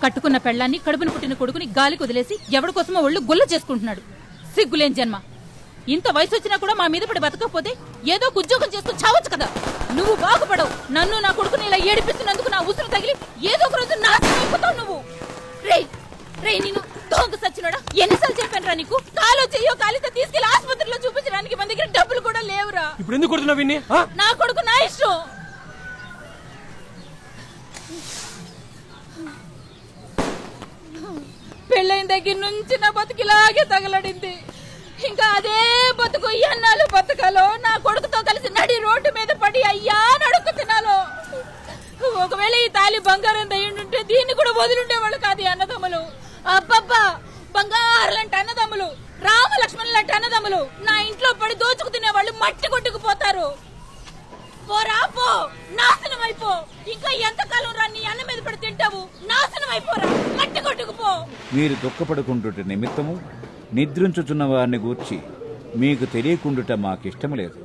కట్టుకున్న పెళ్ళాన్ని కడుపును పుట్టిన కొడుకుని గాలికి వదిలేసి ఎవడి కోసమో ఒళ్ళు గుల్ల చేసుకుంటున్నాడు. సిగ్గులేని జన్మ. ఇంత వయసు వచ్చినా కూడా మా మీద పడి బతకపోతే ఏదో ఉద్యోగం చేస్తూ చావచ్చు కదా. నువ్వు బాగుపడవు. నన్ను నా కొడుకుని ఇలా ఏడిపిస్తున్నందుకు నా ఉసురు తగిలి ఏదో ఒక రోజు నాశనం అయిపోతావు నువ్వు. రే నేను దొంగ సచ్చినోడా, ఎన్నిసార్లు చెప్పానురా నీకు? కాలో చెయ్యో కాలితో తీసుకెళ్లి ఆసుపత్రిలో చూపించడానికి మన దగ్గర డబ్బులు కూడా లేవురా. ఇప్పుడు ఎందుకు కొడుతున్నావు? నా కొడుకు నా ఇష్టం. పెళ్ళైన దగ్గర నుంచి నా బతుకిలాగే తగలడింది. ఇంకా అదే బతుకు ఎన్నాళ్ళు బతకాలో, నా కొడుకుతో కలిసి నడి రోడ్డు మీద పడి అయ్యా నడుకు తినాలో. ఒకవేళ ఈ తాలి బంగారం దయ్యుంటే దీన్ని కూడా వదిలిండేవాళ్ళు కాదు అన్నదమ్ములు. అబ్బబ్బా, బంగారు లాంటి అన్నదమ్ములు, రామ లక్ష్మణ్ లాంటి అన్నదమ్ములు నా ఇంట్లో పడి దోచుకు తినేవాళ్ళు మట్టి కొట్టుకుపోతారు. పోరా పో, నాశనం అయిపో. ఇంకా ఎంతకాలం రా నీ అన్న మీద పడి తింటావు? నాశనం అయిపోరా, మట్టి కొట్టుకుపో. మీరు దుఃఖపడుకుంటుట నిమిత్తము నిద్రించుచున్న వారిని గూర్చి మీకు తెలియకుండుట మాకిష్టము లేదు.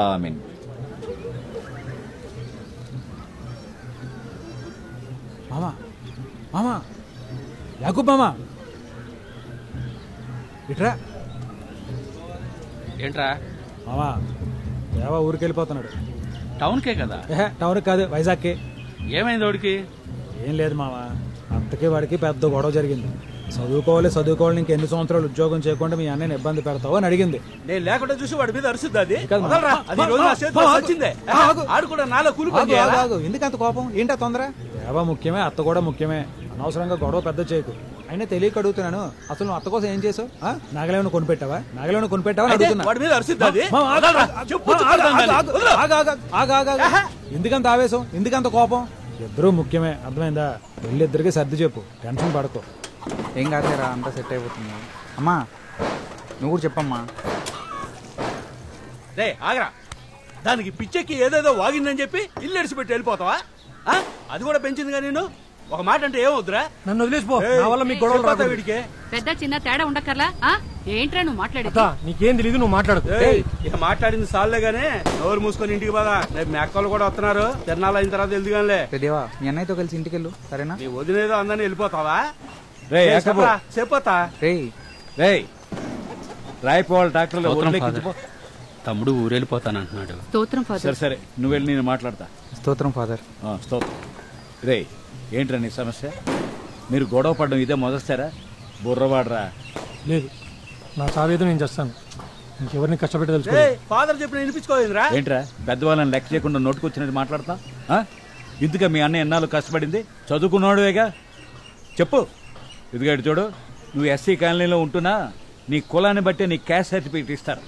ఆమేన్. మామా మామా యాకూబ్ మామా ఇట్రా. ఏంట్రా మామా దేవా ఊరికి వెళ్ళిపోతున్నాడు. టౌన్కే కదా? టౌన్కి కాదు, వైజాగ్కి. ఏమైంది వాడికి? ఏం లేదు మామా, అంతకీ వాడికి పెద్ద గొడవ జరిగింది. చదువుకోవాలి ఇంకెన్ని సంవత్సరాలు ఉద్యోగం చేయకుండా మీ అన్నయ్యని ఇబ్బంది పెడతావు అని అడిగింది. నేను లేకుండా చూసి వాడి మీద అరుస్తుంది. ఎందుకంత కోపం? ఏంటా తొందర? దేవా ముఖ్యమే, అత్త కూడా ముఖ్యమే. అనవసరంగా గొడవ పెద్ద చేయకు. అయినా తెలియక అడుగుతున్నాను, అసలు నువ్వు అత్త కోసం ఏం చేసావు? నాగలేమని కొనిపెట్టావా అడుగుతున్నా. ఎందుకంత ఆవేశం, ఎందుకంత కోపం? ఇద్దరు ముఖ్యమే, అర్థమైందా? వెళ్ళిద్దరికి సర్ది చెప్పు, టెన్షన్ పడకు. ఏం కాదేరా, అంతా సెట్ అయిపోతుంది. అమ్మా నువ్వు కూడా చెప్పమ్మా. రే ఆగరా, దానికి పిచ్చెక్కి ఏదేదో వాగిందని చెప్పి ఇల్లు ఎడిసిపెట్టి వెళ్ళిపోతావా? అది కూడా పెంచిందిగా. నేను ఒక మాట అంటే ఏమవుతురా? నన్ను వదిలేసిపో, నా వల్ల మీకు గొడవలు రాదు. వీడికి పెద్ద చిన్న తేడా ఉండకర్లా. ఏంట్రా నువ్వు మాట్లాడేది? నీకేం తెలీదు, నువ్వు మాట్లాడు. ఇక మాట్లాడింది సార్లే గానీ నోరు మూసుకొని ఇంటికి బాగా. రేపు మీ అక్కలు కూడా వస్తున్నారు, తిరణాలు అయిన తర్వాత వెళ్దుగానిలే. దేవా మీ అన్నయ్యతో కలిసి ఇంటికి వెళ్ళు, సరేనా? నీ వదిలేదో అందని వెళ్ళిపోతావా? చెప్పతా రాయిపోవాలి డాక్టర్లు. తమ్ముడు ఊరెళ్ళిపోతానంటున్నాడు. స్తోత్రం ఫాదర్. సరే సరే, నువ్వు వెళ్ళి నేను మాట్లాడతా. స్తోత్రం ఫాదర్. స్తోత్రం. రే ఏంట్రా నీ సమస్య? మీరు గొడవ పడడం ఇదే మొదటిసారా? బుర్రవాడరా? లేదు, నా చావేదో నేను చేస్తాను, ఇంకెవరిని కష్టపెట్టి తెలుసు. ఫాదర్ చెప్పిన వినిపించుకోలేదురా? ఏంట్రా పెద్దవాళ్ళని లెక్క చేయకుండా నోటుకొచ్చినట్టు మాట్లాడతా? ఇందుక మీ అన్న ఎన్నాళ్ళు కష్టపడింది? చదువుకున్నాడువేగా, చెప్పు. ఇదిగాడు చూడు, నువ్వు ఎస్సీ కాలనీలో ఉంటున్నా నీ కులాన్ని బట్టే నీ క్యాస్ట్ సర్టిఫికేట్ ఇస్తారు.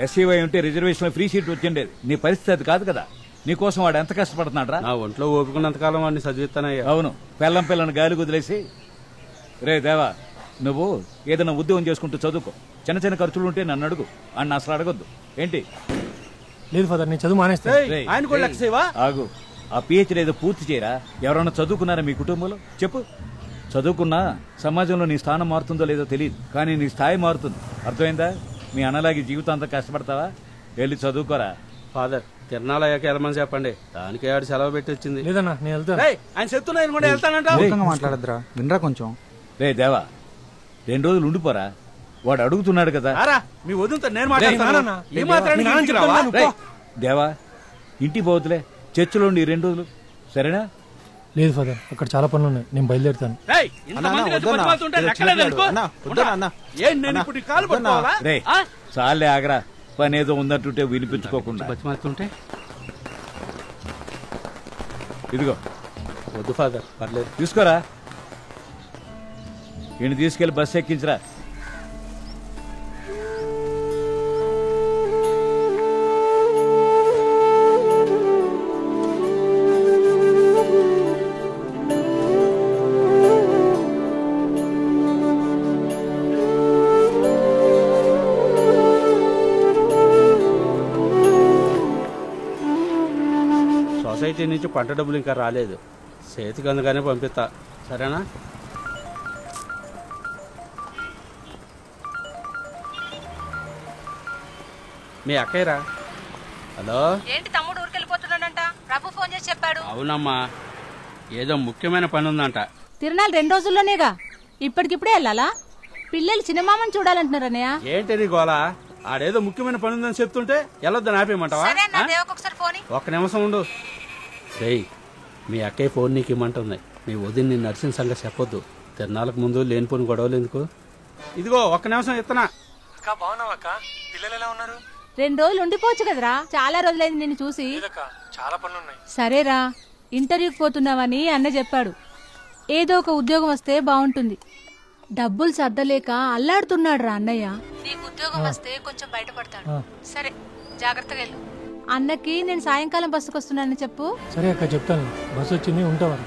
ఎస్సీవై ఉంటే రిజర్వేషన్ ఫ్రీ సీట్ వచ్చిండేది. నీ పరిస్థితి అది కాదు కదా. నీకోసం వాడు ఎంత కష్టపడుతున్నాడు రా. నా ఒంట్లో ఓపుకున్నంతకాలం వాడిని చదివిస్తానయ్యా. అవును, పిల్లని గాలి కుదిలేసి. రే దేవా, నువ్వు ఏదైనా ఉద్యోగం చేసుకుంటూ చదువుకో. చిన్న చిన్న ఖర్చులు ఉంటే నన్ను అడుగు, అన్న అసలు అడగొద్దు. ఏంటి? లేదు ఫాదర్, నేను చదువు మానేస్తా. ఆగు, ఆ పిహెచ్డీ ఏదో పూర్తి చేయరా. ఎవరన్నా చదువుకున్నారా మీ కుటుంబంలో? చెప్పు. చదువుకున్నా సమాజంలో నీ స్థానం మారుతుందో లేదో తెలియదు, కానీ నీ స్థాయి మారుతుంది. అర్థమైందా? మీ అన్నలాగి జీవితాంతా కష్టపడతావా? వెళ్ళి చదువుకోరా. ఫాదర్ తిరణాలు అయ్యాక వెళ్ళమని చెప్పండి, దానికి ఆడు సెలవు పెట్టి వచ్చింది. లేదన్నా నేను వెళ్తాను. ఆయన చెప్తున్నా కూడా వెళ్తానంట. మాట్లాడద్దురా, వినరా కొంచెం. రే దేవా, 2 రోజులు ఉండిపోరా, వాడు అడుగుతున్నాడు కదా. మీ వదిలితో నేను మాట్లాడతాను. దేవా, ఇంటికి పోతులే, చర్చిలో ఉండి 2 రోజులు, సరేనా? లేదు ఫాదర్, అక్కడ చాలా పనులు ఉన్నాయి, నేను బయలుదేరుతాను. చాలే ఆగరా, పనేదో ఉందంటుంటే వినిపించుకోకుండా. ఇదిగో వద్దు ఫాదర్, పర్లేదు తీసుకోరా. ఈయన తీసుకెళ్లి బస్సు ఎక్కించరా. సొసైటీ నుంచి పంట డబ్బులు ఇంకా రాలేదు, చేతికి అందుకనే పంపిస్తా, సరేనా? మీ అక్కయ్యరా? హలో. ఏంటి తమ్ముడు ఊరికెళ్ళిపోతున్నాడంట? ప్రభు ఫోన్ చేసి చెప్పాడు. అవునమ్మా, ఏదో ముఖ్యమైన పని ఉందంట. తిరణాలు 2 రోజుల్లోనేగా, ఇప్పటికిప్పుడే వెళ్ళాలా? పిల్లలు చిన్నమామని చూడాలంటున్నారు అన్నయ్య. ఏంటది గోలా? ఆడేదో ముఖ్యమైన పని ఉందని చెప్తుంటే వెళ్ళొద్దని ఆపేయమంటావా? ఒక్క నిమిషం ఉండు. రేయ్, మీ అక్కయ్య ఫోన్ నీకు ఇమ్మంటుంది. మీ వదిన నీ నర్సింగ్ సంగతి చెప్పొద్దు. తిరణాలకు ముందు లేనిపోని గొడవలు ఎందుకు? ఇదిగో ఒక్క నిమిషం ఇస్తున్నా. అక్క బాగున్నావా అక్క? పిల్లలు ఎలా ఉన్నారు? 2 రోజులు ఉండిపోవచ్చు కదరా, చాలా రోజులైంది నిన్ను చూసి. చాలా పనులున్నాయి. సరేరా, ఇంటర్వ్యూకి పోతున్నావని అన్న చెప్పాడు. ఏదో ఒక ఉద్యోగం వస్తే బాగుంటుంది. డబ్బులు సర్దలేక అల్లాడుతున్నాడు రా అన్నయ్య. నీకు ఉద్యోగం వస్తే కొంచెం బయటపడతాడు. సరే, జాగ్రత్తగా వెళ్ళు. అన్నకి నేను సాయంకాలం బస్సుకు వస్తున్నానని చెప్పు. సరే అక్క, చెప్తాను. బస్సు వచ్చింది, ఉంటావా?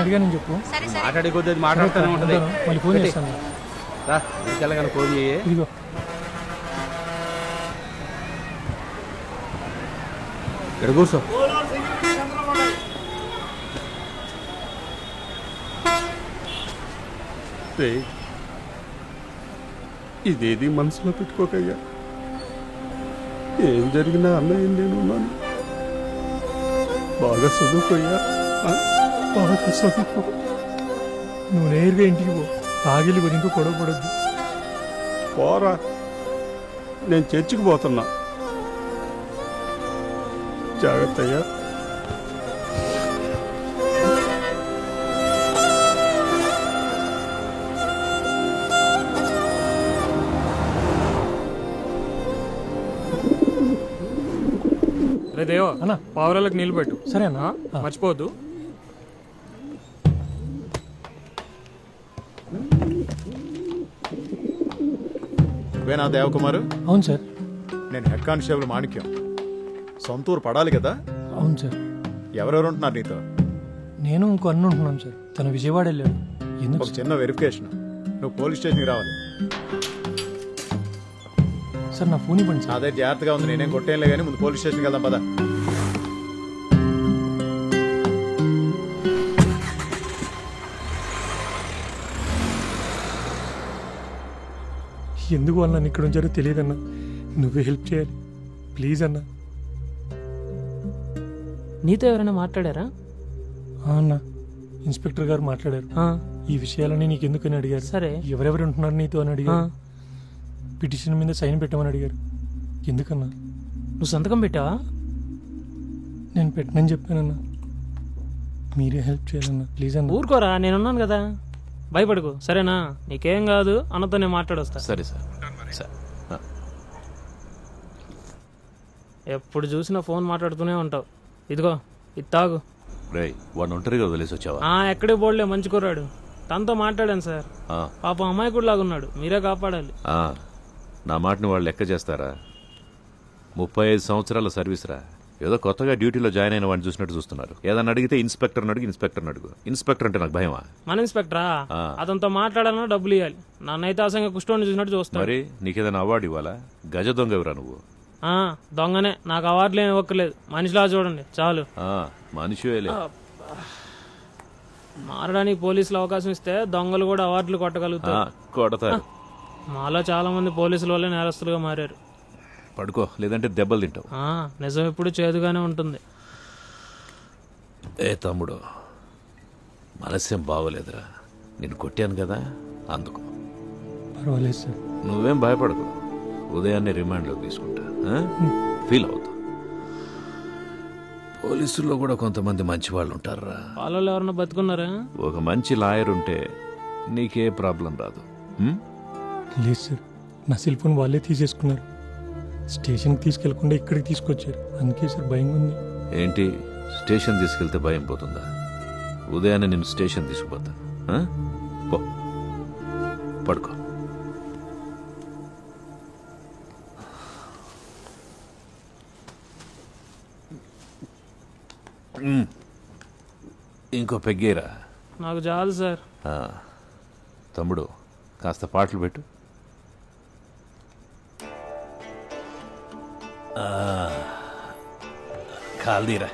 అడిగాను చెప్పు. మాట్లాడి కొద్ది మాట్లాడుతూనే ఉంటది. మళ్ళీ ఫోన్ చేస్తాను. రా, ఇంకెళ్ళగానే ఫోన్ చేయి. ఇదిగో ఇక్కడ కూర్చో. ఇదేది మనసులో పెట్టుకోకయ్యా. ఏం జరిగినా అన్నయ్య నేను ఉన్నాను. బాగా చదువుకోయ్యా, బాగా చదువుకో. నువ్వు నేరుగా ఇంటికి పో. తాగిలి గురించి గొడవ పడద్దు. పోరా, నేను చర్చికి పోతున్నా. జాగ్రత్త అయ్యా. రే దేవా అన్న, పావురాలకు నీళ్ళు పెట్టు. సరే అన్న, మర్చిపోవద్దు. నువ్వేనా దేవకుమారు? అవును సార్. నేను హెడ్ కానిస్టేబుల్ మాణిక్యం. సొంతూరు పడాలి కదా? అవును సార్. ఎవరెవరు ఉంటున్నారు నీతో? నేను ఇంకో అన్న ఉంటున్నాను సార్. తను విజయవాడ వెళ్ళాడు. ఒక చిన్న వెరిఫికేషన్. నువ్వు పోలీస్ స్టేషన్కి రావాలి సార్. నా ఫోన్ ఇవ్వండి సార్. అదే జాగ్రత్తగా ఉంది. నేనేం కొట్టేయలే కానీ ముందు పోలీస్ స్టేషన్కి వెళ్దాం పదా. ఎందుకు వాళ్ళు నన్ను ఇక్కడ ఉంచారో తెలియదన్నా. నువ్వే హెల్ప్ చేయాలి ప్లీజ్ అన్నా. నీతో ఎవరైనా మాట్లాడారా? అన్నా, ఇన్స్పెక్టర్ గారు మాట్లాడారు. ఈ విషయాలన్నీ నీకు ఎందుకని అడిగారు. సరే, ఎవరెవరు ఉంటున్నారు నీతో అని అడిగారు. పిటిషన్ మీద సైన్ పెట్టమని అడిగారు. ఎందుకన్నా? నువ్వు సంతకం పెట్టావా? నేను పెట్టనని చెప్పానన్నా. మీరే హెల్ప్ చేయాలన్నా ప్లీజ్ అన్న. ఊరుకోరా, నేనున్నాను కదా, భయపడుకో సరేనా? నీకేం కాదు, అన్నతో నేను మాట్లాడొస్తా. సరే సార్. ఎప్పుడు చూసినా ఫోన్ మాట్లాడుతూనే ఉంటావు. ఇదిగో ఇది తాగు. వాడిని ఒంటరిగా వదిలేసి వచ్చావా? ఎక్కడికి పోలే, మంచి కుర్రాడు. తనతో మాట్లాడాను సార్. పాపం అమాయకుడు లాగున్నాడు, మీరే కాపాడాలి. నా మాటని వాళ్ళు లెక్క చేస్తారా? 35 సంవత్సరాల సర్వీస్ రా. ఏదో కొత్తగా డ్యూటీలో జాయిన్ అయిన వాడిని చూసినట్టు చూస్తున్నారు. ఏదన్నా అడిగితే ఇన్స్పెక్టర్ అడుగు. ఇన్స్పెక్టర్ అంటే నాకు భయమా? మన ఇన్స్పెక్టరా? అతనితో మాట్లాడాలన్నా డబ్బులు ఇవ్వాలి. నన్నైతే అసంగా కుష్ఠోని చూసినట్టు చూస్తాను. మరి నీకేదైనా అవార్డు ఇవ్వాలా? గజ దొంగ ఎవరా నువ్వు? దొంగనే. నాకు అవార్డులు ఏమి ఇవ్వక్కర్లేదు, మనిషిలా చూడండి చాలు. మనిషివేలే. మారడానికి పోలీసులు అవకాశం ఇస్తే దొంగలు కూడా అవార్డులు కొడతారు. మాలో చాలా మంది పోలీసుల వల్లే నేరస్తులుగా మారారు. పడుకో, లేదంటే దెబ్బలు తింటావు. నిజం ఎప్పుడు చేదుగానే ఉంటుంది. తమ్ముడు, మనస్యం బాగోలేదురా. నేను కొట్టాను కదా అందుకు. పర్వాలేదు సార్. నువ్వేం భయపడకు. ఉదయాన్నే రిమాండ్లోకి తీసుకుంటా. ఫీల్ అవుతా. పోలీసుల్లో కూడా కొంతమంది మంచి వాళ్ళు ఉంటారా. వాళ్ళు ఎవరన్నా బతుకున్నారా? ఒక మంచి లాయర్ ఉంటే నీకే ప్రాబ్లం రాదు. లేదు సార్, నా సెల్ ఫోన్ వాళ్ళే తీసేసుకున్నారు. స్టేషన్కి తీసుకెళ్లకుండా ఇక్కడికి తీసుకొచ్చారు. అందుకే సార్ భయంగా ఉంది. ఏంటి, స్టేషన్ తీసుకెళ్తే భయం పోతుందా? ఉదయాన్నే నేను స్టేషన్ తీసుకుపోతాను. పడుకో. ఇంకో పెగ్గేరా. నాకు చాలు సార్. తమ్ముడు, కాస్త పాటలు పెట్టు. కాల్దీరా.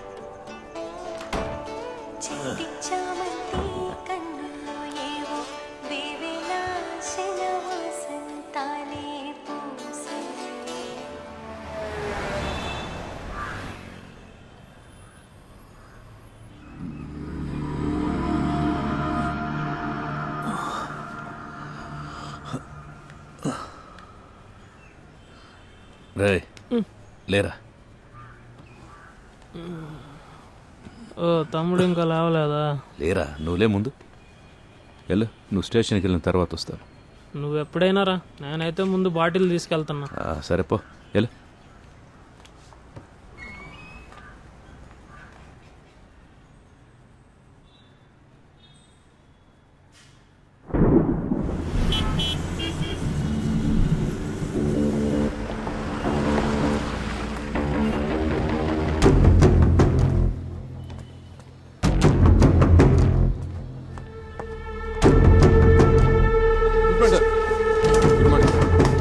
రే లేరా. ఓ తమ్ముడు ఇంకా లేవలేదా? లేరా, నువ్వులే ముందు వెళ్ళు. నువ్వు స్టేషన్కి వెళ్ళిన తర్వాత వస్తాను. నువ్వు ఎప్పుడైనా రా, నేనైతే ముందు బాటిల్ తీసుకెళ్తున్నా. సరే పో వెళ్ళు.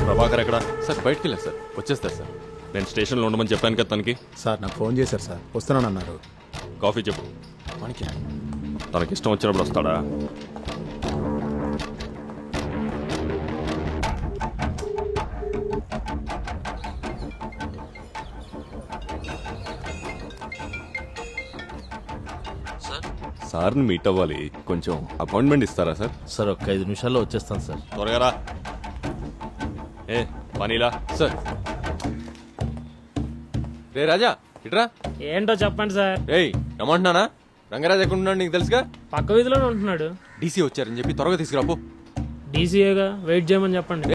ప్రభాకర్ ఎక్కడ? సార్ బయటికి వెళ్ళారు సార్, వచ్చేస్తారు సార్. నేను స్టేషన్లో ఉండమని చెప్పాను కదా తనకి. సార్ నాకు ఫోన్ చేశారు సార్, వస్తున్నానన్నారు. కాఫీ చెప్పు. తనకి ఇష్టం వచ్చినప్పుడు వస్తాడా? సార్ని మీట్ అవ్వాలి, కొంచెం అపాయింట్మెంట్ ఇస్తారా సార్? సార్ ఒక 5 నిమిషాల్లో వచ్చేస్తాను సార్. త్వరగా రా. ఏ పనిలా సార్. రే రాజా ఇట్రా. ఏంటో చెప్పండి సార్. ఏయ్ రమ్మంటున్నానా? రంగరాజ్ ఎక్కడ ఉన్నాడు నీకు తెలుసుగా? పక్క వీధిలోనే ఉంటున్నాడు. డీసీ వచ్చారని చెప్పి త్వరగా తీసుకురాపో. డీసీఏగా వెయిట్ చేయమని చెప్పండి.